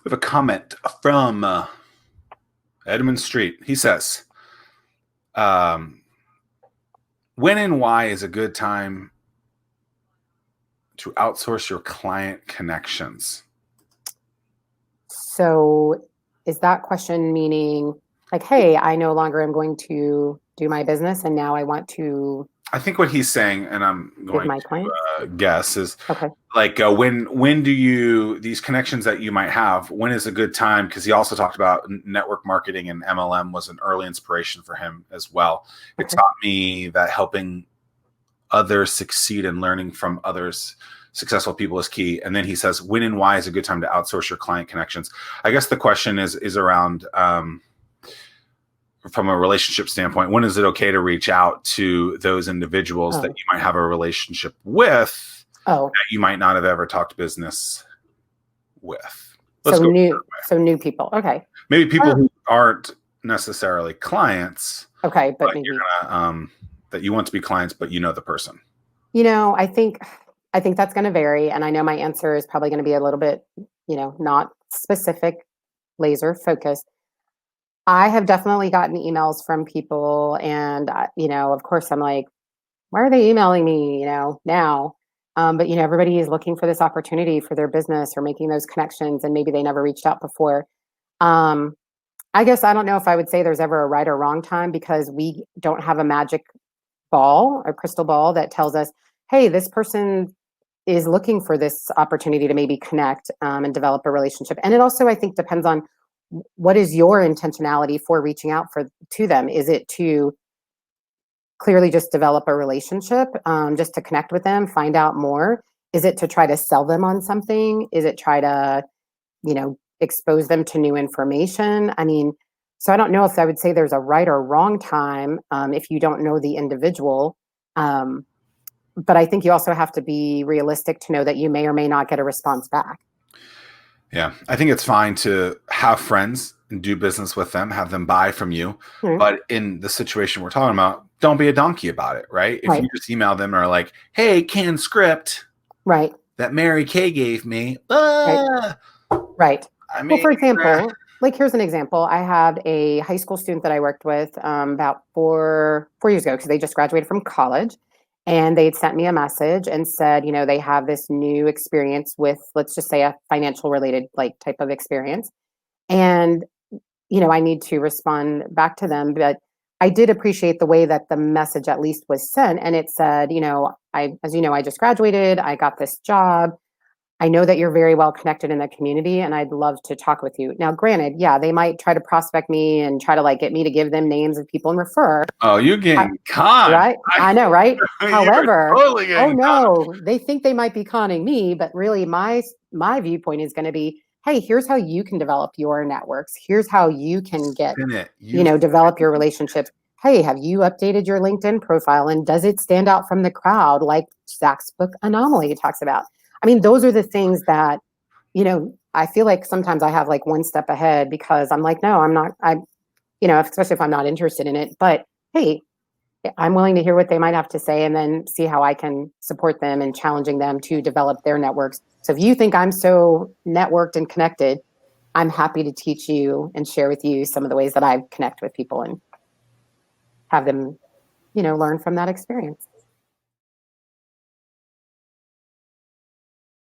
We have a comment from Edmund Street. He says, when and why is a good time to outsource your client connections? So is that question meaning like, hey, I no longer am going to do my business and now I want to I think what he's saying, and I'm going my to clients? guess, is Okay. like when do you, these connections that you might have, when is a good time? Because he also talked about network marketing, and MLM was an early inspiration for him as well. It Okay. taught me that helping others succeed and learning from others successful people is key. And then he says, when and why is a good time to outsource your client connections? I guess the question is around from a relationship standpoint, when is it okay to reach out to those individuals that you might have a relationship with that you might not have ever talked business with? So new people. Okay. Maybe people who aren't necessarily clients. Okay, but maybe you're gonna, that you want to be clients, but you know the person. I think that's going to vary, and I know my answer is probably going to be a little bit, not specific, laser focused. I have definitely gotten emails from people, and of course, I'm like, why are they emailing me? Now, but everybody is looking for this opportunity for their business or making those connections, and maybe they never reached out before. I guess I don't know if I would say there's ever a right or wrong time, because we don't have a magic ball or crystal ball that tells us, hey, this person is looking for this opportunity to maybe connect and develop a relationship. And it also, I think, depends on what is your intentionality for reaching out to them. Is it to clearly just develop a relationship, just to connect with them, find out more? Is it to try to sell them on something? Is it try to, expose them to new information? I mean, so I don't know if I would say there's a right or wrong time if you don't know the individual. But I think you also have to be realistic to know that you may or may not get a response back. Yeah, I think it's fine to have friends and do business with them, have them buy from you. Mm-hmm. But in the situation we're talking about, don't be a donkey about it, right? If you just email them and are like, hey, canned script that Mary Kay gave me. Right. I mean, well, for example, like here's an example. I had a high school student that I worked with about four years ago, because they just graduated from college. And they'd sent me a message and said, they have this new experience with, let's just say, a financial related type of experience. And, I need to respond back to them. But I did appreciate the way that the message at least was sent. And it said, I just graduated. I got this job. I know that you're very well connected in the community, and I'd love to talk with you. Now, granted, they might try to prospect me and try to get me to give them names of people and refer. Oh, you're getting conned. Right? I know, right? However, totally no, they think they might be conning me, but really my viewpoint is going to be, hey, here's how you can develop your networks. Here's how you can get, develop your relationships. Hey, have you updated your LinkedIn profile, and does it stand out from the crowd like Zack's book Anomaly talks about? I mean, those are the things that, I feel like sometimes I have one step ahead, because I'm like, no, I'm not, especially if I'm not interested in it. But hey, I'm willing to hear what they might have to say and then see how I can support them and challenging them to develop their networks. So if you think I'm so networked and connected, I'm happy to teach you and share with you some of the ways that I connect with people and have them, learn from that experience.